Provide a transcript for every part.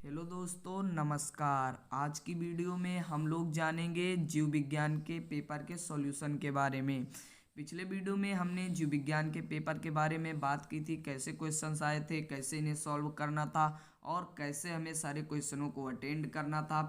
Hello दोस्तों, नमस्कार। आज की वीडियो में हम लोग जानेंगे जीव विज्ञान के पेपर के सॉल्यूशन के बारे में। पिछले वीडियो में हमने जीव विज्ञान के पेपर के बारे में बात की थी, कैसे क्वेश्चंस आए थे, कैसे इन्हें सॉल्व करना था और कैसे हमें सारे क्वेश्चनों को अटेंड करना था।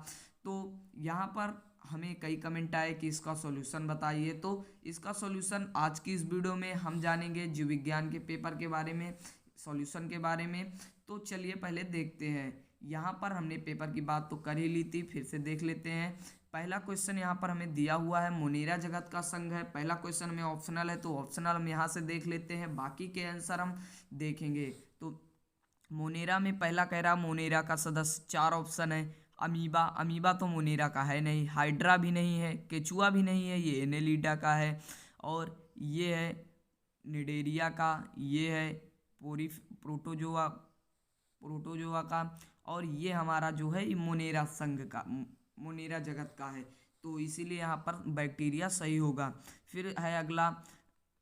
तो यहाँ पर हमें कई कमेंट आए कि इसका सॉल्यूशन बताइए, तो इसका सॉल्यूशन आज की इस वीडियो में हम जानेंगे जीव विज्ञान के पेपर के बारे में, सॉल्यूशन के बारे में। तो चलिए पहले देखते हैं। यहाँ पर हमने पेपर की बात तो कर ही ली थी, फिर से देख लेते हैं। पहला क्वेश्चन यहाँ पर हमें दिया हुआ है, मोनेरा जगत का संघ है। पहला क्वेश्चन में ऑप्शनल है, तो ऑप्शनल हम यहाँ से देख लेते हैं, बाकी के आंसर हम देखेंगे। तो मोनेरा में पहला कह रहा, मोनेरा का सदस्य, चार ऑप्शन है। अमीबा, अमीबा तो मोनेरा का है नहीं। हाइड्रा भी नहीं है, केचुआ भी नहीं है, ये एनेलिडा का है। और ये है निडेरिया का, ये है पोरी प्रोटोजोआ प्रोटोजोआ का। और ये हमारा जो है ये मोनेरा संघ का, मोनेरा जगत का है। तो इसीलिए यहाँ पर बैक्टीरिया सही होगा। फिर है अगला,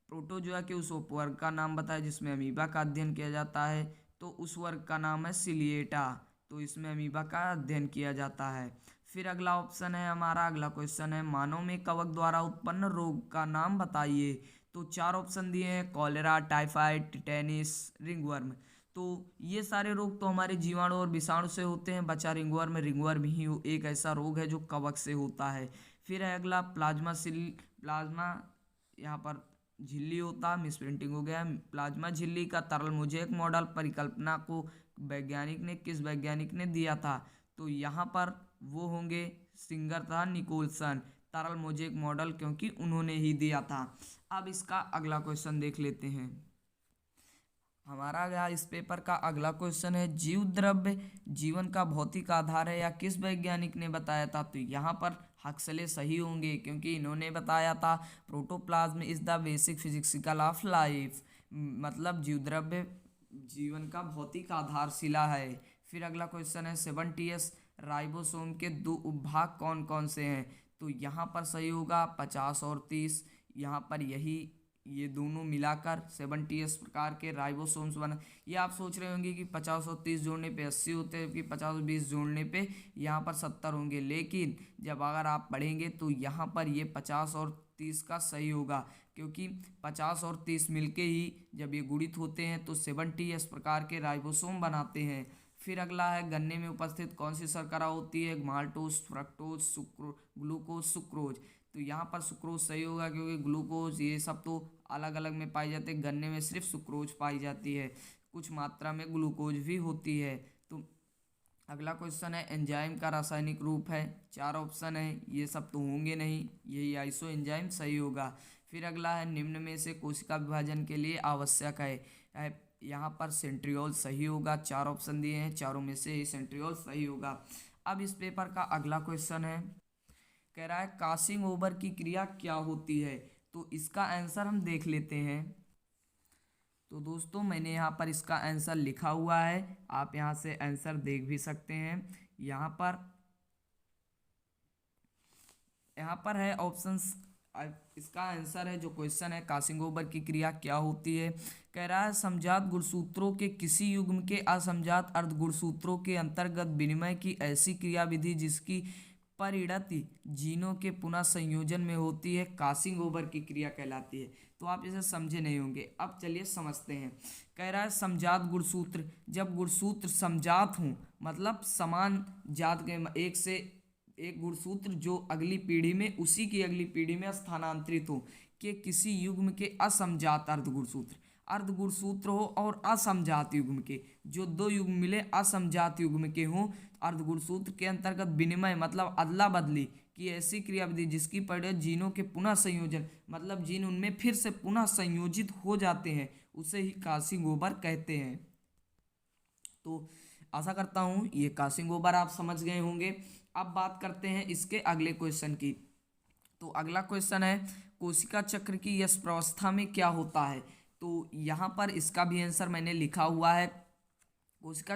प्रोटोजोआ के उस उपवर्ग का नाम बताए जिसमें अमीबा का अध्ययन किया जाता है। तो उस वर्ग का नाम है सिलिएटा, तो इसमें अमीबा का अध्ययन किया जाता है। फिर अगला ऑप्शन है हमारा, अगला क्वेश्चन है, मानव में कवक द्वारा उत्पन्न रोग का नाम बताइए। तो चार ऑप्शन दिए हैं, कॉलेरा, टाइफाइड, टिटेनिस, रिंगवर्म। तो ये सारे रोग तो हमारे जीवाणु और विषाणु से होते हैं, बचा रिंगवर्म। रिंगवर्म ही एक ऐसा रोग है जो कवक से होता है। फिर है अगला, प्लाज्मा, यहाँ पर झिल्ली होता है, मिसप्रिंटिंग हो गया। प्लाज्मा झिल्ली का तरल मोज़ेक मॉडल परिकल्पना को किस वैज्ञानिक ने दिया था। तो यहाँ पर वो होंगे सिंगर तथा निकोलसन, तरल मोज़ेक मॉडल क्योंकि उन्होंने ही दिया था। अब इसका अगला क्वेश्चन देख लेते हैं। हमारा यहाँ इस पेपर का अगला क्वेश्चन है, जीव द्रव्य जीवन का भौतिक आधार है या किस वैज्ञानिक ने बताया था। तो यहाँ पर हक्सले सही होंगे क्योंकि इन्होंने बताया था protoplasm is the basic physical of life, मतलब जीव द्रव्य जीवन का भौतिक आधारशिला है। फिर अगला क्वेश्चन है, 70s राइबोसोम के दो उपभाग कौन कौन से हैं। तो यहाँ पर सही होगा 50 और 30। यहाँ पर ये दोनों मिलाकर 70 प्रकार के राइबोसोम्स बना। ये आप सोच रहे होंगे कि 50 और 30 जोड़ने पे 80 होते हैं, कि 50 और 20 जोड़ने पे यहाँ पर 70 होंगे, लेकिन जब अगर आप पढ़ेंगे तो यहाँ पर ये 50 और 30 का सही होगा, क्योंकि 50 और 30 मिलके ही जब ये गुणित होते हैं तो 70 प्रकार के राइबोसोम बनाते हैं। फिर अगला है, गन्ने में उपस्थित कौन सी शर्करा होती है, माल्टोज, फ्रक्टोज, ग्लूकोज, सुक्रोज। तो यहाँ पर सुक्रोज सही होगा क्योंकि ग्लूकोज ये सब तो अलग अलग में पाई जाती है, गन्ने में सिर्फ सुक्रोज पाई जाती है, कुछ मात्रा में ग्लूकोज भी होती है। तो अगला क्वेश्चन है, एंजाइम का रासायनिक रूप है, चार ऑप्शन है, ये सब तो होंगे नहीं, यही आइसो एंजाइम सही होगा। फिर अगला है, निम्न में से कोशिका विभाजन के लिए आवश्यक है, यहाँ पर सेंट्रियोल सही होगा, चार ऑप्शन दिए हैं, चारों में से सेंट्रियोल सही होगा। अब इस पेपर का अगला क्वेश्चन है, कह रहा है क्रॉसिंग ओवर की क्रिया क्या होती है। तो इसका आंसर हम देख लेते हैं। तो दोस्तों मैंने यहाँ पर इसका आंसर लिखा हुआ है, आप यहाँ से आंसर देख भी सकते हैं। यहाँ पर है ऑप्शंस। इसका आंसर है, जो क्वेश्चन है, क्रॉसिंग ओवर की क्रिया क्या होती है। कह रहा है समजात गुणसूत्रों के किसी युग्म के असमजात अर्ध गुणसूत्रों के अंतर्गत विनिमय की ऐसी क्रिया विधि जिसकी परिणति जीनों के पुनः संयोजन में होती है, क्रॉसिंग ओवर की क्रिया कहलाती है। तो आप इसे समझे नहीं होंगे, अब चलिए समझते हैं। कह रहा है समजात गुणसूत्र, जब गुणसूत्र समजात हों, मतलब समान जात के, एक से एक गुणसूत्र जो अगली पीढ़ी में उसी की अगली पीढ़ी में स्थानांतरित हो, के किसी युग्म के असमजात अर्ध गुणसूत्र हो और असमजात युग्म के, जो दो युग्म मिले असमजात युग्म के हों, अर्ध गुणसूत्र के अंतर्गत विनिमय मतलब अदला बदली की ऐसी क्रियाविधि जिसकी परिणति जीनों के पुनः संयोजन, मतलब जीन उनमें फिर से पुनः संयोजित हो जाते हैं, उसे ही क्रॉसिंग ओवर कहते हैं। तो आशा करता हूँ ये क्रॉसिंग ओवर आप समझ गए होंगे। अब बात करते हैं इसके अगले क्वेश्चन की। तो अगला क्वेश्चन है, कोशिका चक्र की यश प्रावस्था में क्या होता है। तो यहाँ पर इसका भी आंसर मैंने लिखा हुआ है। कोशिका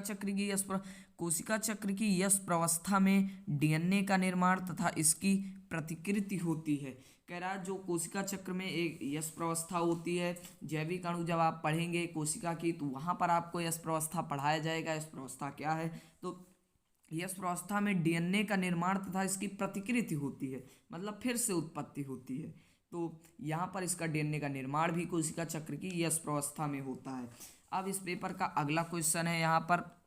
चक्र की यश प्रावस्था में डीएनए का निर्माण तथा इसकी प्रतिकृति होती है। कह रहा है जो कोशिका चक्र में एक यश प्रावस्था होती है, जैविक अणु जब आप पढ़ेंगे कोशिका की तो वहाँ पर आपको यश प्रावस्था पढ़ाया जाएगा। यश प्रावस्था क्या है, तो यस प्रावस्था में डीएनए का निर्माण तथा इसकी प्रतिकृति होती है, मतलब फिर से उत्पत्ति होती है। तो यहाँ पर इसका डीएनए का निर्माण भी कोशिका चक्र की यस प्रावस्था में होता है। अब इस पेपर का अगला क्वेश्चन है यहाँ पर,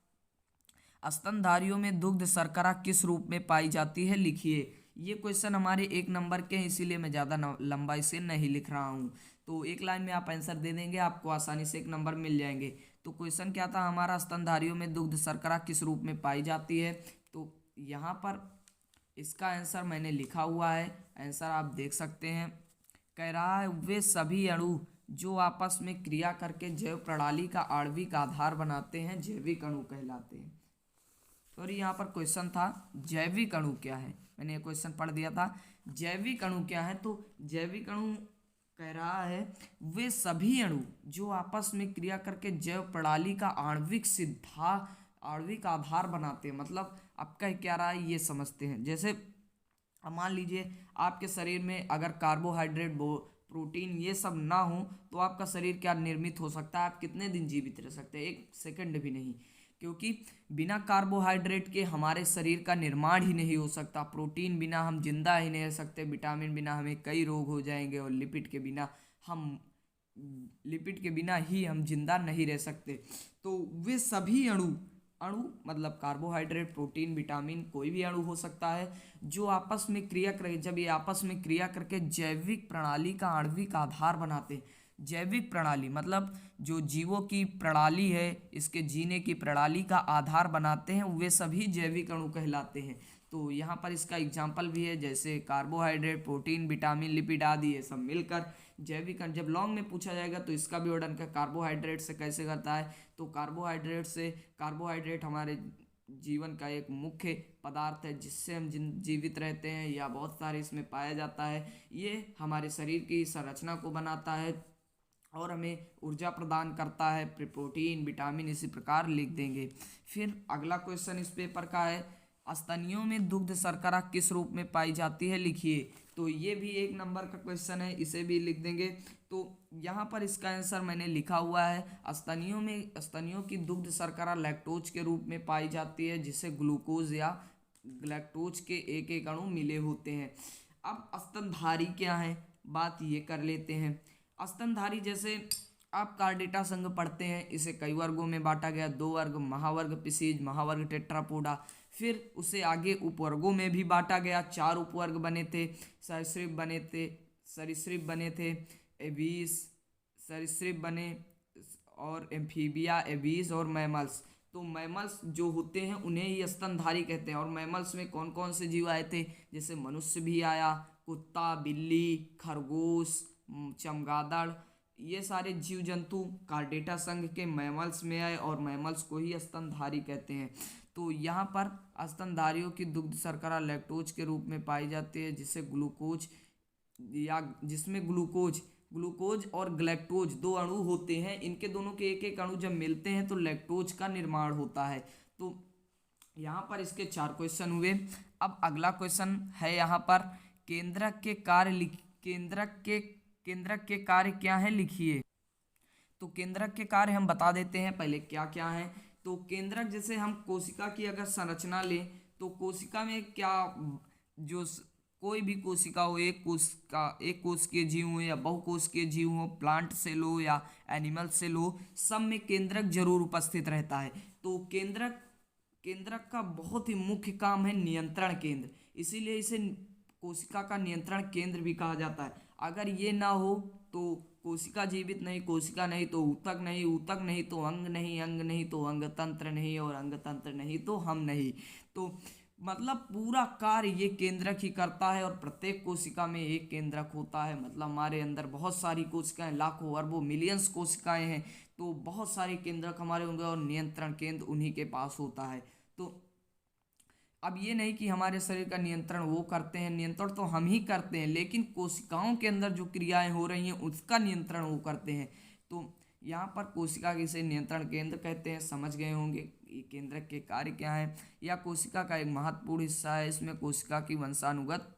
स्तनधारियों में दुग्ध शर्करा किस रूप में पाई जाती है, लिखिए। ये क्वेश्चन हमारे 1 नंबर के हैं, इसीलिए मैं ज़्यादा लंबा इसे नहीं लिख रहा हूँ। तो एक लाइन में आप आंसर दे देंगे, आपको आसानी से 1 नंबर मिल जाएंगे। तो क्वेश्चन क्या था हमारा, स्तनधारियों में दुग्ध शर्करा किस रूप में पाई जाती है। तो यहाँ पर इसका आंसर मैंने लिखा हुआ है, आंसर आप देख सकते हैं। कह रहा है वे सभी अणु जो आपस में क्रिया करके जैव प्रणाली का आणविक आधार बनाते हैं जैविक अणु कहलाते हैं। और यहाँ पर क्वेश्चन था जैविक अणु क्या है, मैंने ये क्वेश्चन पढ़ दिया था। जैविक अणु क्या है, तो जैविक अणु कह रहा है वे सभी अणु जो आपस में क्रिया करके जैव प्रणाली का आणविक आधार बनाते हैं। मतलब अब कह क्या रहा है ये समझते हैं। जैसे अब मान लीजिए आपके शरीर में अगर कार्बोहाइड्रेट प्रोटीन ये सब ना हो तो आपका शरीर क्या निर्मित हो सकता है, आप कितने दिन जीवित रह सकते हैं, 1 सेकंड भी नहीं। क्योंकि बिना कार्बोहाइड्रेट के हमारे शरीर का निर्माण ही नहीं हो सकता, प्रोटीन बिना हम जिंदा ही नहीं रह सकते, विटामिन बिना हमें कई रोग हो जाएंगे, और लिपिड के बिना ही हम जिंदा नहीं रह सकते। तो वे सभी अणु अणु मतलब कार्बोहाइड्रेट, प्रोटीन, विटामिन, कोई भी अणु हो सकता है जो आपस में क्रिया कर, जब ये आपस में क्रिया करके जैविक प्रणाली का आणविक आधार बनाते हैं। जैविक प्रणाली मतलब जो जीवों की प्रणाली है, इसके जीने की प्रणाली का आधार बनाते हैं, वे सभी जैविक अणु कहलाते हैं। तो यहाँ पर इसका एग्जाम्पल भी है, जैसे कार्बोहाइड्रेट, प्रोटीन, विटामिन, लिपिड आदि ये सब मिलकर जैविक अणु। जब लॉन्ग में पूछा जाएगा तो इसका भी वर्णन का कार्बोहाइड्रेट से कैसे करता है, तो कार्बोहाइड्रेट हमारे जीवन का एक मुख्य पदार्थ है जिससे हम जीवित रहते हैं, या बहुत सारे इसमें पाया जाता है। ये हमारे शरीर की संरचना को बनाता है और हमें ऊर्जा प्रदान करता है। प्रोटीन, विटामिन इसी प्रकार लिख देंगे। फिर अगला क्वेश्चन इस पेपर का है, स्तनियों में दुग्ध शर्करा किस रूप में पाई जाती है, लिखिए। तो ये भी 1 नंबर का क्वेश्चन है, इसे भी लिख देंगे। तो यहाँ पर इसका आंसर मैंने लिखा हुआ है, स्तनियों की दुग्ध शर्करा लैक्टोज के रूप में पाई जाती है, जिसे ग्लूकोज या लैक्टोज के एक एक अणु मिले होते हैं। अब स्तनधारी क्या है, बात ये कर लेते हैं। स्तनधारी जैसे आप कार्डेटा संघ पढ़ते हैं, इसे कई वर्गों में बांटा गया, 2 वर्ग, महावर्ग पिसीज, महावर्ग टेट्रापोडा। फिर उसे आगे उपवर्गों में भी बांटा गया, 4 उपवर्ग बने थे। सरीसृप बने थे, एवीस सरीसृप बने, और एम्फीबिया, एवीस और मैमल्स। तो मैमल्स जो होते हैं उन्हें ही स्तनधारी कहते हैं। और मैमल्स में कौन कौन से जीव आए थे, जैसे मनुष्य भी आया, कुत्ता, बिल्ली, खरगोश, चमगादड़, ये सारे जीव जंतु कार्डेटा संघ के मैमल्स में आए, और मैमल्स को ही स्तनधारी कहते हैं। तो यहाँ पर स्तनधारियों की दुग्ध शर्करा लैक्टोज के रूप में पाई जाती है, जिसमें ग्लूकोज और ग्लैक्टोज 2 अणु होते हैं। इनके दोनों के एक एक अणु जब मिलते हैं तो लैक्टोज का निर्माण होता है। तो यहाँ पर इसके 4 क्वेश्चन हुए। अब अगला क्वेश्चन है यहाँ पर, केंद्रक के कार्य क्या है, लिखिए। तो केंद्रक के कार्य हम बता देते हैं पहले क्या क्या है। तो केंद्रक, जैसे हम कोशिका की अगर संरचना लें तो कोशिका में क्या, जो कोई भी कोशिका हो, एक कोशिकीय जीव हो या बहुकोशिकीय जीव हो, प्लांट सेल हो या एनिमल सेल हो, सब में केंद्रक जरूर उपस्थित रहता है। तो केंद्रक का बहुत ही मुख्य काम है नियंत्रण केंद्र, इसीलिए इसे कोशिका का नियंत्रण केंद्र भी कहा जाता है। अगर ये ना हो तो कोशिका जीवित नहीं, कोशिका नहीं तो ऊतक नहीं, ऊतक नहीं तो अंग नहीं, अंग नहीं तो अंग तंत्र नहीं, और अंग तंत्र नहीं तो हम नहीं। तो मतलब पूरा कार्य ये केंद्रक ही करता है, और प्रत्येक कोशिका में एक केंद्रक होता है। मतलब हमारे अंदर बहुत सारी कोशिकाएं, लाखों अरबों मिलियंस कोशिकाएं हैं, तो बहुत सारे केंद्रक हमारे होंगे, और नियंत्रण केंद्र उन्हीं के पास होता है। तो अब ये नहीं कि हमारे शरीर का नियंत्रण वो करते हैं, नियंत्रण तो हम ही करते हैं, लेकिन कोशिकाओं के अंदर जो क्रियाएं हो रही हैं उसका नियंत्रण वो करते हैं। तो यहाँ पर कोशिका के इसे नियंत्रण केंद्र कहते हैं, समझ गए होंगे ये केंद्रक के कार्य क्या है। या कोशिका का एक महत्वपूर्ण हिस्सा है, इसमें कोशिका की वंशानुगत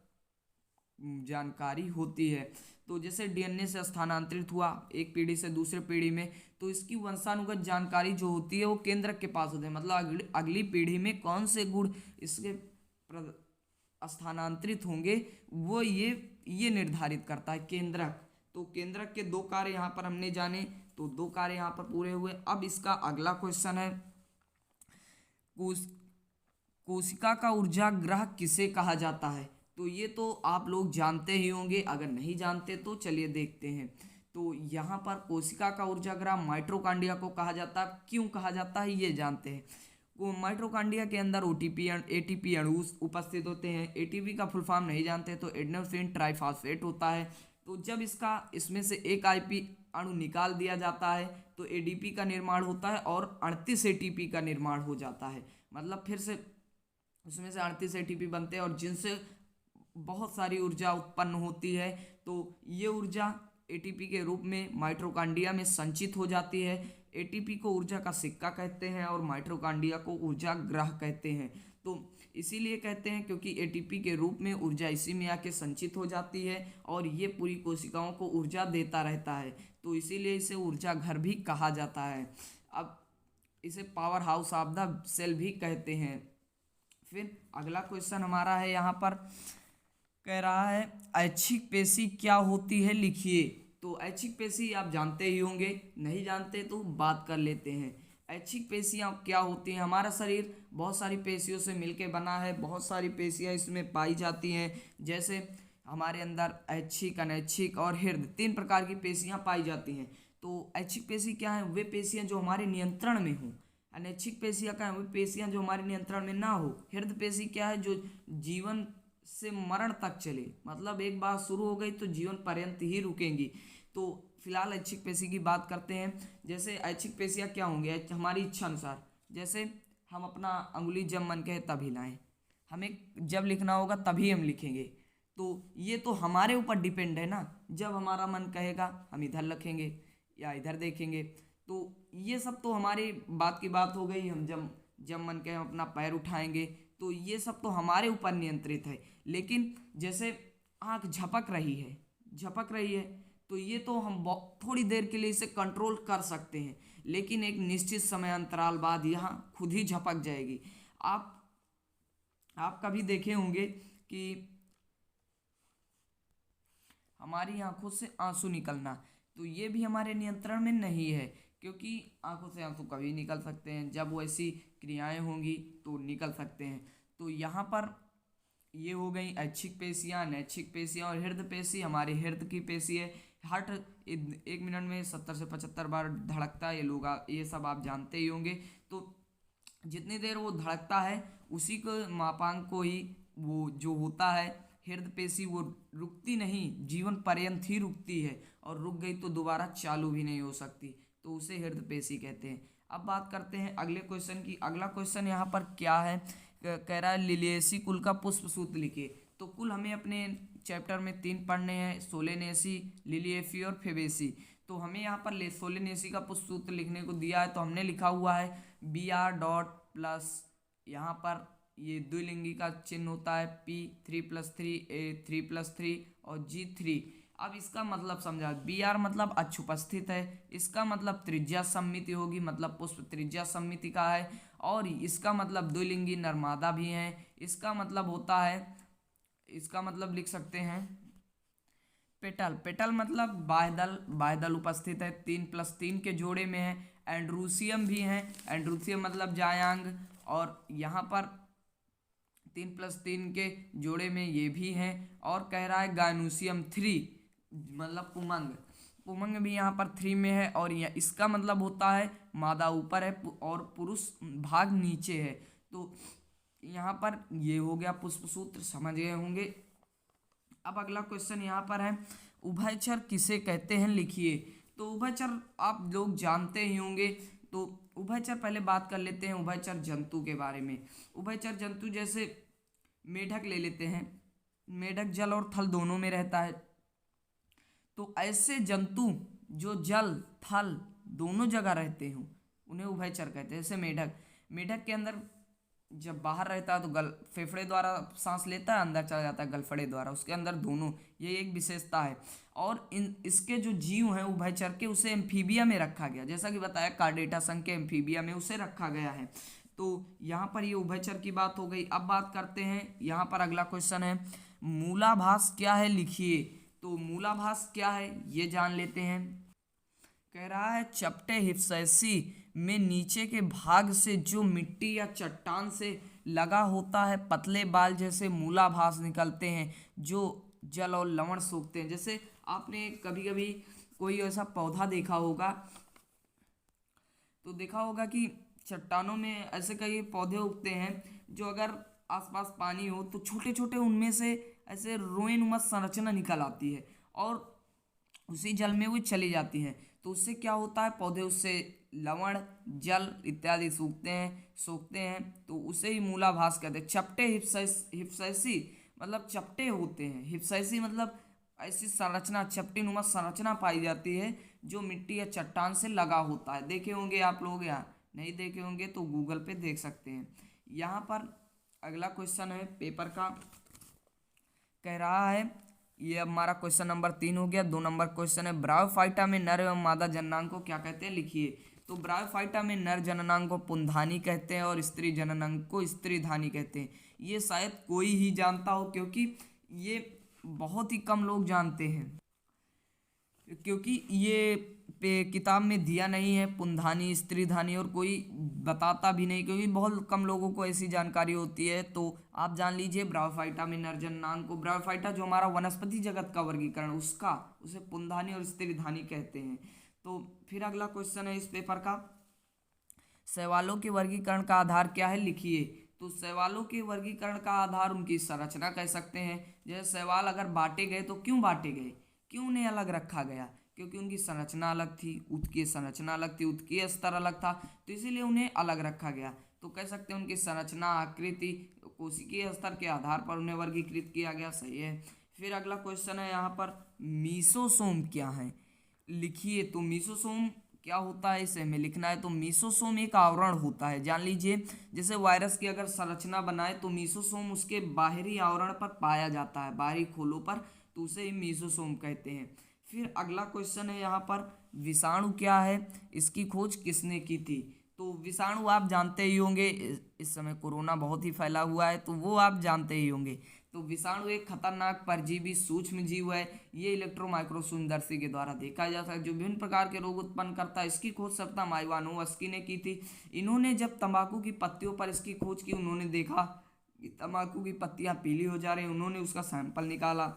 जानकारी होती है। तो जैसे डीएनए से स्थानांतरित हुआ एक पीढ़ी से दूसरे पीढ़ी में, तो इसकी वंशानुगत जानकारी जो होती है वो केंद्रक के पास होती है। मतलब अगली पीढ़ी में कौन से गुण इसके स्थानांतरित होंगे वो ये निर्धारित करता है केंद्रक। तो केंद्रक के दो कार्य यहाँ पर हमने जाने, तो दो कार्य यहाँ पर पूरे हुए। अब इसका अगला क्वेश्चन है, कोशिका का ऊर्जा ग्रह किसे कहा जाता है? तो ये तो आप लोग जानते ही होंगे, अगर नहीं जानते तो चलिए देखते हैं। तो यहाँ पर कोशिका का ऊर्जा ग्रह माइटोकॉन्ड्रिया को कहा जाता है। क्यों कहा जाता है ये जानते हैं। वो माइटोकॉन्ड्रिया के अंदर एटीपी अणु उपस्थित होते हैं। एटीपी का फुल फॉर्म नहीं जानते तो एडेनोसिन ट्राइफॉस्फेट होता है। तो जब इसमें से एक आईपी अणु निकाल दिया जाता है तो एडीपी का निर्माण होता है और 38 एटीपी का निर्माण हो जाता है। मतलब फिर से उसमें से 38 एटीपी बनते हैं और जिनसे बहुत सारी ऊर्जा उत्पन्न होती है। तो ये ऊर्जा एटीपी के रूप में माइटोकॉन्ड्रिया में संचित हो जाती है। एटीपी को ऊर्जा का सिक्का कहते हैं और माइटोकॉन्ड्रिया को ऊर्जा ग्रह कहते हैं। तो इसीलिए कहते हैं क्योंकि एटीपी के रूप में ऊर्जा इसी में आके संचित हो जाती है और ये पूरी कोशिकाओं को ऊर्जा देता रहता है। तो इसीलिए इसे ऊर्जा घर भी कहा जाता है। अब इसे power house of the cell भी कहते हैं। फिर अगला क्वेश्चन हमारा है यहाँ पर, कह रहा है ऐच्छिक पेशी क्या होती है, लिखिए। तो ऐच्छिक पेशी आप जानते ही होंगे, नहीं जानते तो बात कर लेते हैं। ऐच्छिक पेशियाँ क्या होती हैं? हमारा शरीर बहुत सारी पेशियों से मिलकर बना है, बहुत सारी पेशियाँ इसमें पाई जाती हैं। जैसे हमारे अंदर ऐच्छिक, अनैच्छिक और हृदय 3 प्रकार की पेशियाँ पाई जाती हैं। तो ऐच्छिक पेशी क्या है? वे पेशियाँ जो हमारे नियंत्रण में हों। अनैच्छिक पेशियाँ क्या है? वे पेशियाँ जो हमारे नियंत्रण में ना हो। हृदय पेशी क्या है? जो जीवन से मरण तक चले, मतलब एक बार शुरू हो गई तो जीवन पर्यंत ही रुकेंगी। तो फिलहाल ऐच्छिक पेशी की बात करते हैं। जैसे ऐच्छिक पेशियाँ क्या होंगे? हमारी इच्छा अनुसार, जैसे हम अपना अंगुली जब मन कहे तब हिलाएं, हमें जब लिखना होगा तभी हम लिखेंगे। तो ये तो हमारे ऊपर डिपेंड है ना, जब हमारा मन कहेगा हम इधर लिखेंगे या इधर देखेंगे। तो ये सब तो हमारी बात की बात हो गई। हम जब मन कहे हम अपना पैर उठाएंगे, तो ये सब तो हमारे ऊपर नियंत्रित है। लेकिन जैसे आँख झपक रही है तो ये तो हम थोड़ी देर के लिए इसे कंट्रोल कर सकते हैं, लेकिन एक निश्चित समय अंतराल बाद यहाँ खुद ही झपक जाएगी। आप कभी देखे होंगे कि हमारी आंखों से आंसू निकलना, तो ये भी हमारे नियंत्रण में नहीं है, क्योंकि आंखों से आंसू कभी निकल सकते हैं, जब वो ऐसी क्रियाएं होंगी तो निकल सकते हैं। तो यहाँ पर ये हो गई ऐच्छिक पेशियाँ, अनैच्छिक पेशियाँ और हृदय पेशी। हमारे हृदय की पेशी है। हार्ट 1 मिनट में 70 से 75 बार धड़कता है, ये सब आप जानते ही होंगे। तो जितनी देर वो धड़कता है उसी को मापांक को ही वो जो होता है हृदय पेशी, वो रुकती नहीं, जीवन पर्यंत ही रुकती है, और रुक गई तो दोबारा चालू भी नहीं हो सकती, तो उसे हृदय पेशी कहते हैं। अब बात करते हैं अगले क्वेश्चन की। अगला क्वेश्चन यहाँ पर क्या है, कह रहा है लिलियेसी कुल का पुष्प सूत्र लिखिए। तो कुल हमें अपने चैप्टर में 3 पढ़ने हैं, सोलेनेसी, लिलियेसी और फेबेसी। तो हमें यहाँ पर सोलेनेसी का पुष्प सूत्र लिखने को दिया है, तो हमने लिखा हुआ है Br डॉट प्लस, यहाँ पर ये द्विलिंगी का चिन्ह होता है P 3+3 A 3+3 और G3। अब इसका मतलब समझा। Br मतलब अच्छुपस्थित है, इसका मतलब त्रिज्या सममिति होगी, मतलब पुष्प त्रिज्या सममिति का है। और इसका मतलब द्विलिंगी नर्मदा भी है। इसका मतलब होता है, इसका मतलब लिख सकते हैं पेटल मतलब बाह्यदल उपस्थित है, 3+3 के जोड़े में है। एंड्रूसियम भी है, एंड्रूसियम मतलब जायांग, और यहाँ पर 3+3 के जोड़े में ये भी हैं। और कह रहा है गायनूसियम 3 मतलब पुमंग भी यहाँ पर 3 में है, और इसका मतलब होता है मादा ऊपर है और पुरुष भाग नीचे है। तो यहाँ पर ये हो गया पुष्प सूत्र, समझ गए होंगे। अब अगला क्वेश्चन यहाँ पर है उभयचर किसे कहते हैं, लिखिए। तो उभयचर आप लोग जानते ही होंगे। तो उभयचर पहले बात कर लेते हैं उभयचर जंतु के बारे में। उभयचर जंतु जैसे मेढक ले लेते हैं, मेढक जल और थल दोनों में रहता है। तो ऐसे जंतु जो जल थल दोनों जगह रहते हों उन्हें उभयचर कहते हैं। जैसे मेढक के अंदर जब बाहर रहता है तो गल फेफड़े द्वारा सांस लेता है, अंदर चला जाता है गलफड़े द्वारा, उसके अंदर दोनों। ये एक विशेषता है। और इन इसके जो जीव हैं उभयचर के, उसे एम्फीबिया में रखा गया, जैसा कि बताया कार्डेटा संघ के एम्फीबिया में उसे रखा गया है। तो यहाँ पर ये उभयचर की बात हो गई। अब बात करते हैं, यहाँ पर अगला क्वेश्चन है मूलाभास क्या है, लिखिए। तो मूलाभास क्या है ये जान लेते हैं। कह रहा है चपटे हिफसैसी में नीचे के भाग से जो मिट्टी या चट्टान से लगा होता है पतले बाल जैसे मूलाभास निकलते हैं, जो जल और लवण सोखते हैं। जैसे आपने कभी कभी कोई ऐसा पौधा देखा होगा, तो देखा होगा कि चट्टानों में ऐसे कई पौधे उगते हैं जो अगर आसपास पानी हो तो छोटे छोटे उनमें से ऐसे रोएनुमा संरचना निकल आती है और उसी जल में वो चली जाती हैं। तो उससे क्या होता है, पौधे उससे लवण जल इत्यादि सोखते हैं। तो उसे ही मूलाभास कहते हैं। चपटे हिप्सैसी मतलब चपटे होते हैं, हिप्सैसी मतलब ऐसी संरचना, चपटी नुमा संरचना पाई जाती है जो मिट्टी या चट्टान से लगा होता है। देखे होंगे आप लोग, या नहीं देखे होंगे तो गूगल पे देख सकते हैं। यहाँ पर अगला क्वेश्चन है पेपर का, कह रहा है, ये हमारा क्वेश्चन नंबर 3 हो गया। 2 नंबर क्वेश्चन है ब्रायोफाइटा में नर एवं मादा जननांग को क्या कहते हैं, लिखिए। तो ब्रायोफाइटा में नर जननांग को पुंधानी कहते हैं और स्त्री जननांग को स्त्रीधानी कहते हैं। ये शायद कोई ही जानता हो, क्योंकि ये बहुत ही कम लोग जानते हैं, क्योंकि ये किताब में दिया नहीं है पुंधानी स्त्रीधानी, और कोई बताता भी नहीं, क्योंकि बहुत कम लोगों को ऐसी जानकारी होती है। तो आप जान लीजिए ब्रायोफाइटा में नर जननांग को, ब्रायोफाइटा जो हमारा वनस्पति जगत का वर्गीकरण उसका, उसे पुंधानी और स्त्रीधानी कहते हैं। तो फिर अगला क्वेश्चन है इस पेपर का, शैवालों के वर्गीकरण का आधार क्या है, लिखिए। तो शैवालों के वर्गीकरण का आधार उनकी संरचना कह सकते हैं। जैसे शैवाल अगर बांटे गए तो क्यों बांटे गए, क्यों उन्हें अलग रखा गया, क्योंकि उनकी संरचना अलग थी, उत्कीय संरचना अलग थी, उत्कीय स्तर अलग था, तो इसीलिए उन्हें अलग रखा गया। तो कह सकते हैं उनकी संरचना, आकृति, कोशिकीय स्तर के आधार पर उन्हें वर्गीकृत किया गया। सही है। फिर अगला क्वेश्चन है यहाँ पर मीसोसोम क्या है, लिखिए। तो मीसोसोम क्या होता है इसे हमें लिखना है। तो मीसोसोम एक आवरण होता है, जान लीजिए। जैसे वायरस की अगर संरचना बनाए तो मीसोसोम उसके बाहरी आवरण पर पाया जाता है, बाहरी खोलों पर, तो उसे ही मीसोसोम कहते हैं। फिर अगला क्वेश्चन है यहाँ पर विषाणु क्या है, इसकी खोज किसने की थी। तो विषाणु आप जानते ही होंगे, इस समय कोरोना बहुत ही फैला हुआ है तो वो आप जानते ही होंगे। तो विषाणु एक खतरनाक परजीवी सूक्ष्म जीव है। ये इलेक्ट्रो माइक्रोसूंदर्शी के द्वारा देखा जा सकता है, जो विभिन्न प्रकार के रोग उत्पन्न करता है। इसकी खोज सप्तम इवानोव्स्की ने की थी। इन्होंने जब तंबाकू की पत्तियों पर इसकी खोज की, उन्होंने देखा कि तंबाकू की पत्तियां पीली हो जा रही, उन्होंने उसका सैंपल निकाला,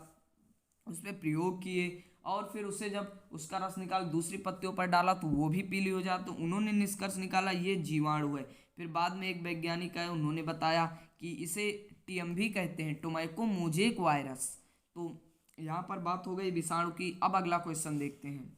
उस पर प्रयोग किए, और फिर उसे जब उसका रस निकाल दूसरी पत्तियों पर डाला तो वो भी पीली हो जाती, तो उन्होंने निष्कर्ष निकाला ये जीवाणु है। फिर बाद में एक वैज्ञानिक आए, उन्होंने बताया कि इसे टीएमवी कहते हैं, टोमैको मोजेक वायरस। तो यहाँ पर बात हो गई विषाणु की। अब अगला क्वेश्चन देखते हैं।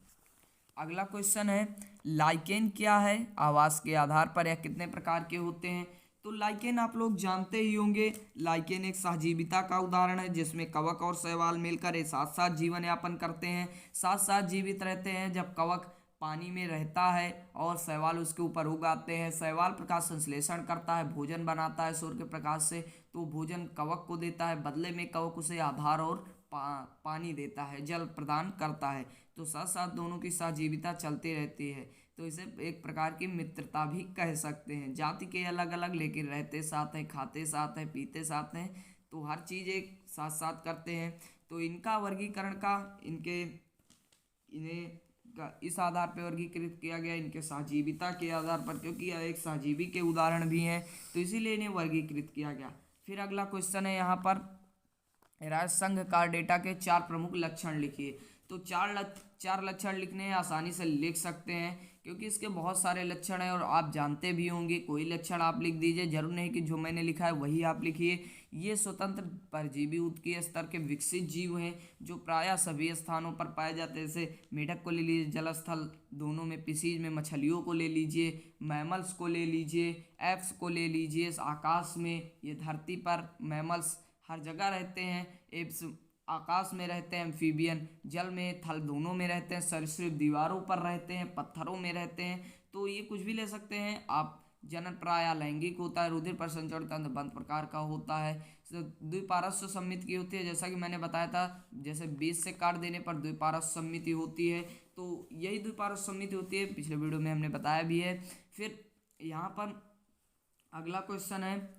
अगला क्वेश्चन है लाइकेन क्या है, आवास के आधार पर यह कितने प्रकार के होते हैं। तो लाइकेन आप लोग जानते ही होंगे। लाइकेन एक सहजीविता का उदाहरण है, जिसमें कवक और शैवाल मिलकर एक साथ साथ जीवन यापन करते हैं, साथ साथ जीवित रहते हैं। जब कवक पानी में रहता है और शैवाल उसके ऊपर उगाते हैं, शैवाल प्रकाश संश्लेषण करता है, भोजन बनाता है सूर्य के प्रकाश से, तो भोजन कवक को देता है, बदले में कवक उसे आहार और पानी देता है, जल प्रदान करता है। तो साथ साथ दोनों की सहजीविता चलती रहती है। तो इसे एक प्रकार की मित्रता भी कह सकते हैं। जाति के अलग अलग लेकिन रहते साथ हैं, खाते साथ हैं, पीते साथ हैं, तो हर चीज़ एक साथ साथ करते हैं। तो इनका वर्गीकरण का इन्हें इस आधार पर वर्गीकृत किया गया, इनके सहजीविता के आधार पर, क्योंकि यह एक सहजीवी के उदाहरण भी हैं, तो इसीलिए इन्हें वर्गीकृत किया गया। फिर अगला क्वेश्चन है यहाँ पर राजसंघ कार्डेटा के 4 प्रमुख लक्षण लिखिए। तो चार लक्षण लिखने हैं, आसानी से लिख सकते हैं, क्योंकि इसके बहुत सारे लक्षण हैं और आप जानते भी होंगे। कोई लक्षण आप लिख दीजिए, जरूर नहीं कि जो मैंने लिखा है वही आप लिखिए। ये स्वतंत्र परजीवी उत्कीय स्तर के विकसित जीव हैं, जो प्रायः सभी स्थानों पर पाए जाते हैं। जैसे मेढक को ले लीजिए, जलस्थल दोनों में, पिसीज में, मछलियों को ले लीजिए, मैमल्स को ले लीजिए, एप्स को ले लीजिए, आकाश में, ये धरती पर मैमल्स हर जगह रहते हैं, एप्स आकाश में रहते हैं, एम्फीबियन जल में थल दोनों में रहते हैं, सरीसृप दीवारों पर रहते हैं, पत्थरों में रहते हैं। तो ये कुछ भी ले सकते हैं आप, जनन प्राय लैंगिक होता है। रुधिर परिसंचरण तंत्र बंद प्रकार का होता है। द्विपार्श्व सममिति की होती है, जैसा कि मैंने बताया था, जैसे बीच से काट देने पर द्विपार्श्व सममिति होती है। तो यही द्विपार्श्व सममिति होती है, पिछले वीडियो में हमने बताया भी है। फिर यहाँ पर अगला क्वेश्चन है,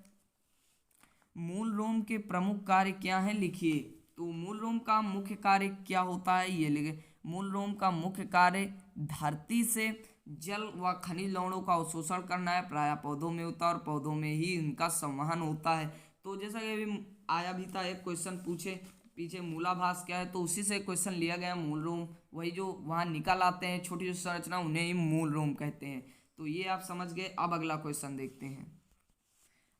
मूल रोम के प्रमुख कार्य क्या हैं, लिखिए। तो मूल रोम का मुख्य कार्य क्या होता है, ये लिखे। मूल रोम का मुख्य कार्य धरती से जल व खनिज लवणों का अवशोषण करना है। प्रायः पौधों में होता है और पौधों में ही इनका संवहन होता है। तो जैसा कि अभी आया भी था, एक क्वेश्चन पूछे पीछे मूलाभास क्या है, तो उसी से क्वेश्चन लिया गया। मूल रोम वही जो वहाँ निकल आते हैं छोटी छोटी संरचना, उन्हें ही मूल रोम कहते हैं। तो ये आप समझ गए। अब अगला क्वेश्चन देखते हैं।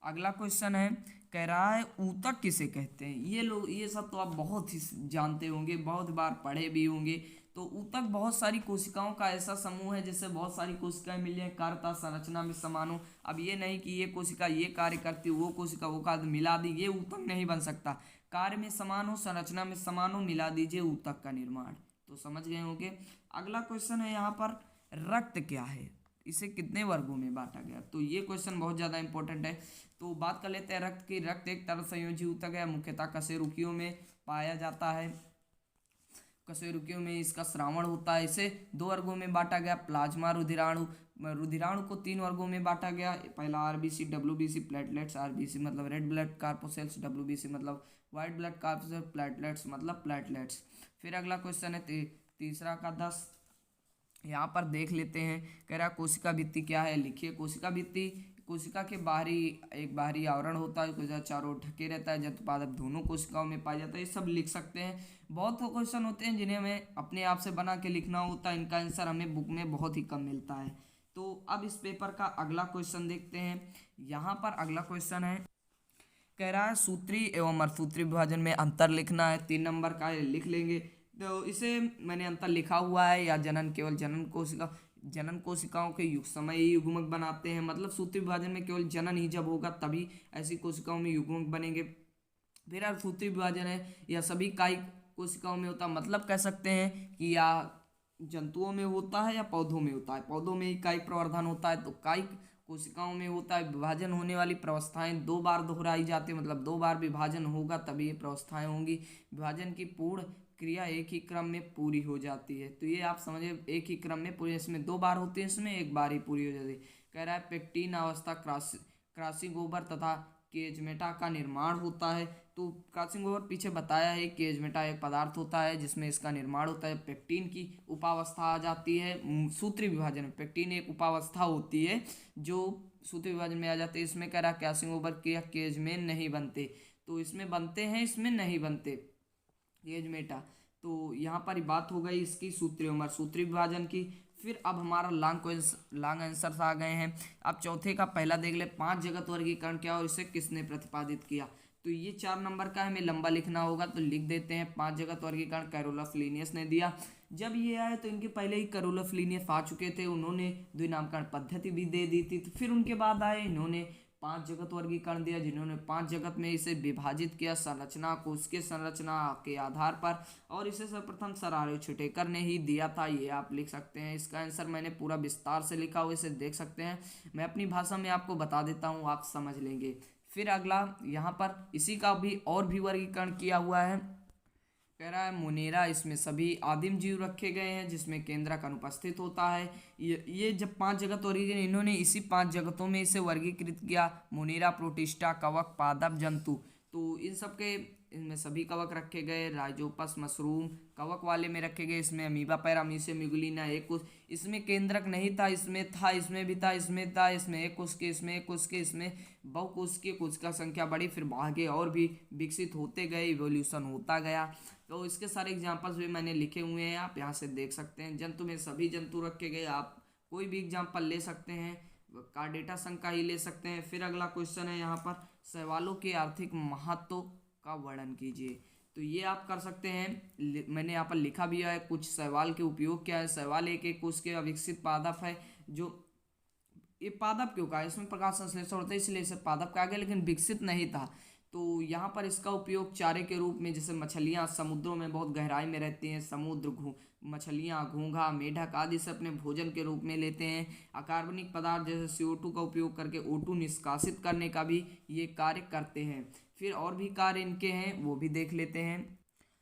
अगला क्वेश्चन है, कह रहा है ऊतक किसे कहते हैं। ये सब तो आप बहुत ही जानते होंगे, बहुत बार पढ़े भी होंगे। तो ऊतक बहुत सारी कोशिकाओं का ऐसा समूह है जिससे बहुत सारी कोशिकाएं मिली हैं, कार्यता संरचना में समान हो। अब ये नहीं कि ये कोशिका ये कार्य करती, वो कोशिका वो कार्य मिला दी, ये ऊतक नहीं बन सकता। कार्य में समान हो, संरचना में समान हो, मिला दीजिए ऊतक का निर्माण। तो समझ गए होंगे। अगला क्वेश्चन है यहाँ पर, रक्त क्या है, इसे कितने वर्गों में बांटा गया। तो ये क्वेश्चन बहुत ज़्यादा इंपॉर्टेंट है। तो बात कर लेते हैं रक्त की। रक्त एक तरल संयोजी ऊतक है, मुख्यतः कशेरुकियों में पाया जाता है। कशेरुकियों में इसका श्रावण होता है। इसे दो वर्गों में बांटा गया, प्लाज्मा रुधिराणु। रुधिराणु को तीन वर्गों में बांटा गया। पहला आरबीसी, डब्ल्यूबीसी, प्लेटलेट्स। आरबीसी मतलब रेड ब्लड कार्पोसेल्स, डब्ल्यूबीसी मतलब वाइट ब्लड कार्पोसेल्स, प्लेटलेट्स मतलब प्लेटलेट्स। फिर अगला क्वेश्चन है तीसरा का 10, यहाँ पर देख लेते हैं। कह रहा कोशिका भित्ति क्या है, लिखिए। कोशिका भित्ति कोशिका के एक बाहरी आवरण होता है, कोशिका चारों ओर ढके रहता है, जंतु पादप दोनों कोशिकाओं में पाया जाता है। ये सब लिख सकते हैं। बहुत क्वेश्चन होते हैं जिन्हें हमें अपने आप से बना के लिखना होता है, इनका आंसर हमें बुक में बहुत ही कम मिलता है। तो अब इस पेपर का अगला क्वेश्चन देखते हैं। यहाँ पर अगला क्वेश्चन है, कह रहा है सूत्री एवं अर्धसूत्री विभाजन में अंतर लिखना है। 3 नंबर का लिख लेंगे। तो इसे मैंने अंतर लिखा हुआ है, या केवल जनन कोशिकाओं के समय ही युग्मक बनाते हैं। मतलब सूत्री विभाजन में केवल जनन ही जब होगा तभी ऐसी कोशिकाओं में युग्मक बनेंगे। फिर अर्धसूत्री विभाजन है, यह सभी कायिक कोशिकाओं में होता है। मतलब कह सकते हैं कि या जंतुओं में होता है या पौधों में होता है। पौधों में ही कायिक प्रवर्धन होता है, तो कायिक कोशिकाओं में होता है। विभाजन होने वाली प्रवस्थाएं 2 बार दोहराई जाती है, मतलब 2 बार विभाजन होगा तभी ये प्रवस्थाएं होंगी। विभाजन की पूर्ण क्रिया एक ही क्रम में पूरी हो जाती है। तो ये आप समझिए, एक ही क्रम में पूरी, इसमें 2 बार होती है, इसमें 1 बार ही पूरी हो जाती है। कह रहा है पेक्टीन अवस्था क्रॉसिंग ओवर तथा केजमेटा का निर्माण होता है। तो क्रॉसिंग ओवर पीछे बताया है, केजमेटा एक पदार्थ होता है जिसमें इसका निर्माण होता है। पेक्टीन की उपावस्था आ जाती है सूत्री विभाजन में। पेक्टीन एक उपावस्था होती है जो सूत्री विभाजन में आ जाती है। इसमें कह रहा है क्रॉसिंग ओवर के केजमेन नहीं बनते, तो इसमें बनते हैं, इसमें नहीं बनते केजमेटा। तो यहाँ पर बात हो गई इसकी सूत्री विभाजन की। फिर अब हमारा लॉन्ग आंसर्स आ गए हैं। अब चौथे का पहला देख ले, 5 जगत वर्गीकरण क्या और इसे किसने प्रतिपादित किया। तो ये 4 नंबर का हमें लंबा लिखना होगा, तो लिख देते हैं। 5 जगत वर्गीकरण कैरोलस लिनियस ने दिया। जब ये आए तो इनके पहले ही कैरोलस लिनियस आ चुके थे, उन्होंने द्विनामकरण पद्धति भी दे दी थी। तो फिर उनके बाद आए इन्होंने 5 जगत वर्गीकरण दिया, जिन्होंने 5 जगत में इसे विभाजित किया संरचना को, उसके संरचना के आधार पर। और इसे सर्वप्रथम सर आर्यभट्ट ने ही दिया था, ये आप लिख सकते हैं। इसका आंसर मैंने पूरा विस्तार से लिखा हुआ, इसे देख सकते हैं। मैं अपनी भाषा में आपको बता देता हूँ, आप समझ लेंगे। फिर अगला यहाँ पर इसी का भी और भी वर्गीकरण किया हुआ है। कह रहा है मोनेरा, इसमें सभी आदिम जीव रखे गए हैं जिसमें केंद्रक अनुपस्थित होता है। ये जब 5 जगत वर्गीकरण, इन्होंने इसी 5 जगतों में इसे वर्गीकृत किया। मोनेरा, प्रोटिस्टा, कवक, पादप, जंतु। तो इन सब के इनमें सभी कवक रखे गए। राइजोपस मशरूम कवक वाले में रखे गए। इसमें अमीबा, पैरामीशियम, म्यूगुलिना, एक कोश। इसमें केंद्रक नहीं था, इसमें था, इसमें भी था, इसमें था, इसमें एक कोश के, इसमें एक कोश के, इसमें बहुकोशिकीय कोशिका संख्या बढ़ी। फिर आगे और भी विकसित होते गए, इवोल्यूशन होता गया। तो इसके सारे एग्जाम्पल्स भी मैंने लिखे हुए हैं, आप यहाँ से देख सकते हैं। जंतु में सभी जंतु रखे गए, आप कोई भी एग्जाम्पल ले सकते हैं, कार्डेटा संघ का ही ले सकते हैं। फिर अगला क्वेश्चन है यहाँ पर, शैवालों के आर्थिक महत्व का वर्णन कीजिए। तो ये आप कर सकते हैं, मैंने यहाँ पर लिखा भी है कुछ। शैवाल के उपयोग क्या है। शैवाल एक कोश के अविकसित पादप है। जो ये पादप क्यों कहा, इसमें प्रकाश संश्लेषण होता है इसलिए इसे पादप कहा गया, लेकिन विकसित नहीं था। तो यहाँ पर इसका उपयोग चारे के रूप में, जैसे मछलियाँ समुद्रों में बहुत गहराई में रहती हैं, मछलियाँ, घोंघा, मेढक आदि से अपने भोजन के रूप में लेते हैं। अकार्बनिक पदार्थ जैसे CO2 का उपयोग करके O2 निष्कासित करने का भी ये कार्य करते हैं। फिर और भी कार्य इनके हैं, वो भी देख लेते हैं।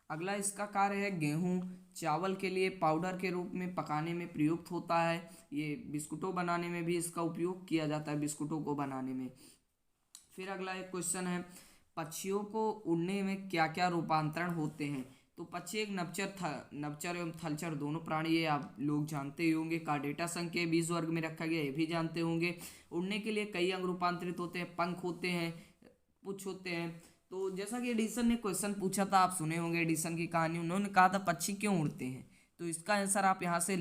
अगला इसका कार्य है गेहूँ चावल के लिए पाउडर के रूप में पकाने में प्रयुक्त होता है। ये बिस्कुटों बनाने में भी इसका उपयोग किया जाता है, बिस्कुटों को बनाने में। फिर अगला एक क्वेश्चन है, पक्षियों को उड़ने में क्या क्या रूपांतरण होते हैं। तो पक्षी एक नभचर एवं थलचर दोनों प्राणी, ये आप लोग जानते ही होंगे। कार्डेटा संघ के 20 वर्ग में रखा गया, ये भी जानते होंगे। उड़ने के लिए कई अंग रूपांतरित होते हैं, पंख होते हैं, पुच्छ होते हैं। तो जैसा कि एडिसन ने क्वेश्चन पूछा था, आप सुने होंगे एडिसन की कहानी, उन्होंने कहा था पक्षी क्यों उड़ते हैं। तो इसका आंसर आप यहाँ से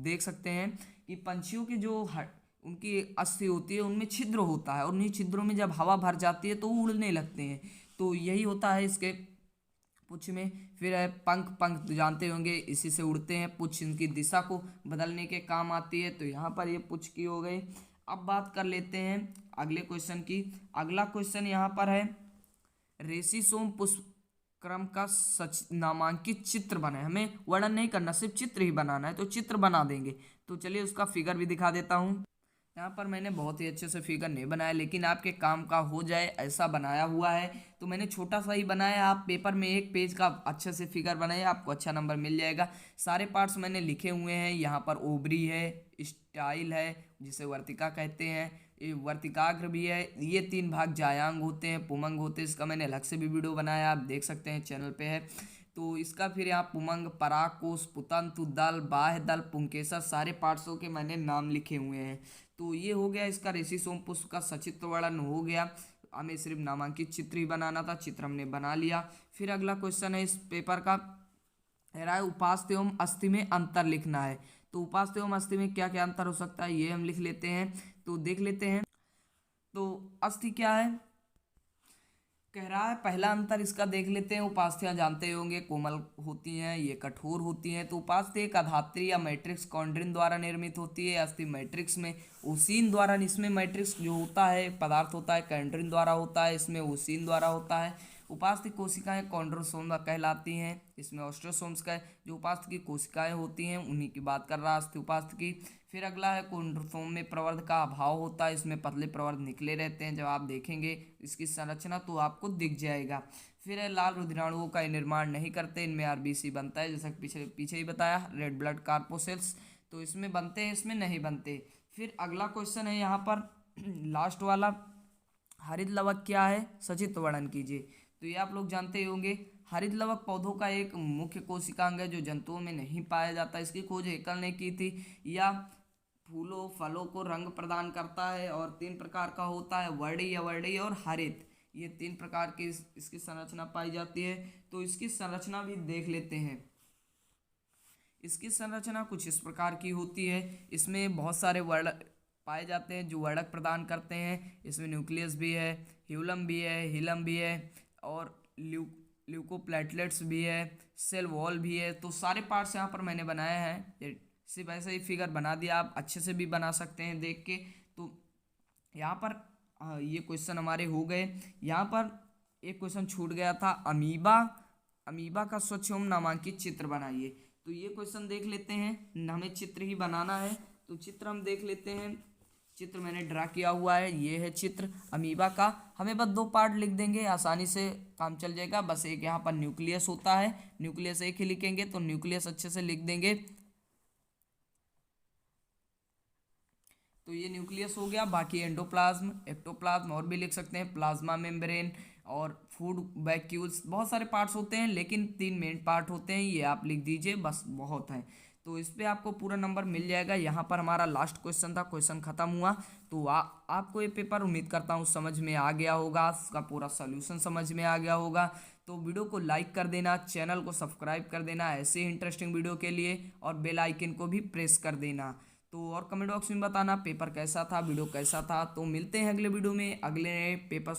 देख सकते हैं कि पंछियों की जो उनकी अस्थि होती है उनमें छिद्र होता है, और उन्हीं छिद्रों में जब हवा भर जाती है तो वो उड़ने लगते हैं। तो यही होता है इसके पुच्छ में। फिर है पंख, पंख जानते होंगे, इसी से उड़ते हैं। पुच्छ इनकी दिशा को बदलने के काम आती है। तो यहाँ पर ये पुच्छ की हो गई। अब बात कर लेते हैं अगले क्वेश्चन की। अगला क्वेश्चन यहाँ पर है, रेसिसोम पुष्पक्रम का सच नामांकित चित्र बनाए। हमें वर्णन नहीं करना, सिर्फ चित्र ही बनाना है, तो चित्र बना देंगे। तो चलिए उसका फिगर भी दिखा देता हूँ। यहाँ पर मैंने बहुत ही अच्छे से फिगर नहीं बनाया, लेकिन आपके काम का हो जाए ऐसा बनाया हुआ है। तो मैंने छोटा सा ही बनाया, आप पेपर में 1 पेज का अच्छे से फिगर बनाइए, आपको अच्छा नंबर मिल जाएगा। सारे पार्ट्स मैंने लिखे हुए हैं। यहाँ पर ओवरी है, स्टाइल है जिसे वर्तिका कहते हैं, ये वर्तिकाग्र भी है। ये 3 भाग जायांग होते हैं, पुमंग होते हैं। इसका मैंने अलग से भी वीडियो बनाया, आप देख सकते हैं, चैनल पे है। तो इसका फिर यहाँ पुमंग, पराकोश, पुतंतु दल, बाह्य दल, पुंकेसर, सारे पार्ट्सों के मैंने नाम लिखे हुए हैं। तो ये हो गया इसका रेसिसोम पुष्प का सचित्र वर्णन हो गया। हमें सिर्फ नामांकित चित्र ही बनाना था, चित्र हमने बना लिया। फिर अगला क्वेश्चन है इस पेपर का, है उपास्थि एवं अस्थि में अंतर लिखना है। तो उपास्थि एवं अस्थि में क्या क्या अंतर हो सकता है, ये हम लिख लेते हैं। तो देख लेते हैं। तो अस्थि क्या है, कह रहा है पहला अंतर इसका देख लेते हैं। उपास्थियां जानते होंगे कोमल होती हैं, ये कठोर होती हैं। तो उपास्थि एक अधात्री या मैट्रिक्स कॉन्ड्रिन द्वारा निर्मित होती है। अस्थि मैट्रिक्स में ओसीन द्वारा, इसमें मैट्रिक्स जो होता है पदार्थ होता है कॉन्ड्रिन द्वारा होता है, इसमें ओसीन द्वारा होता है। उपास्थि कोशिकाएं कॉन्ड्रोसोम कहलाती हैं, इसमें ऑस्ट्रोसोम्स का जो उपास्थि की कोशिकाएं होती हैं उन्हीं की बात कर रहा है अस्थि उपास्थि की। फिर अगला है कॉन्ड्रोसोम में प्रवर्ध का अभाव होता है, इसमें पतले प्रवर्ध निकले रहते हैं। जब आप देखेंगे इसकी संरचना तो आपको दिख जाएगा। फिर है लाल रुधिराणुओं का निर्माण नहीं करते, इनमें आरबीसी बनता है, जैसा पीछे पीछे ही बताया, रेड ब्लड कार्पोसेल्स। तो इसमें बनते हैं, इसमें नहीं बनते। फिर अगला क्वेश्चन है यहाँ पर लास्ट वाला, हरित लवक क्या है, सचित्र वर्णन कीजिए। तो ये आप लोग जानते ही होंगे। हरित लवक पौधों का एक मुख्य कोशिकांग है जो जंतुओं में नहीं पाया जाता। इसकी खोज हेकल ने की थी। या फूलों फलों को रंग प्रदान करता है, और 3 प्रकार का होता है, वर्णीय, अवर्णीय और हरित। ये 3 प्रकार की इसकी संरचना पाई जाती है। तो इसकी संरचना भी देख लेते हैं। इसकी संरचना कुछ इस प्रकार की होती है। इसमें बहुत सारे वर्ण पाए जाते हैं जो वर्णक प्रदान करते हैं। इसमें न्यूक्लियस भी है, ह्यूलम भी है, हिलम भी है, और ल्यूकोप्लेटलेट्स भी है, सेल वॉल भी है। तो सारे पार्ट्स यहाँ पर मैंने बनाए हैं। सिर्फ ऐसे ही फिगर बना दिया, आप अच्छे से भी बना सकते हैं देख के। तो यहाँ पर ये क्वेश्चन हमारे हो गए। यहाँ पर एक क्वेश्चन छूट गया था, अमीबा का स्वच्छ एवं नामांकित चित्र बनाइए। तो ये क्वेश्चन देख लेते हैं, हमें चित्र ही बनाना है। तो चित्र हम देख लेते हैं। चित्र मैंने ड्रा किया हुआ है, ये है चित्र अमीबा का। हमें बस 2 पार्ट लिख देंगे, आसानी से काम चल जाएगा। बस एक यहाँ पर न्यूक्लियस होता है, न्यूक्लियस एक ही लिखेंगे, तो न्यूक्लियस अच्छे से लिख देंगे। तो ये न्यूक्लियस हो गया। बाकी एंडोप्लाज्म, एक्टोप्लाज्म और भी लिख सकते हैं, प्लाज्मा मेम्ब्रेन और फूड वैक्यूल्स, बहुत सारे पार्ट्स होते हैं, लेकिन 3 मेन पार्ट होते हैं, ये आप लिख दीजिए, बस बहुत है। तो इस पे आपको पूरा नंबर मिल जाएगा। यहाँ पर हमारा लास्ट क्वेश्चन था, क्वेश्चन खत्म हुआ। तो आपको ये पेपर उम्मीद करता हूँ समझ में आ गया होगा, इसका पूरा सोल्यूशन समझ में आ गया होगा। तो वीडियो को लाइक कर देना, चैनल को सब्सक्राइब कर देना ऐसे ही इंटरेस्टिंग वीडियो के लिए, और बेल आइकन को भी प्रेस कर देना। तो और कमेंट बॉक्स में बताना पेपर कैसा था, वीडियो कैसा था। तो मिलते हैं अगले वीडियो में, अगले पेपर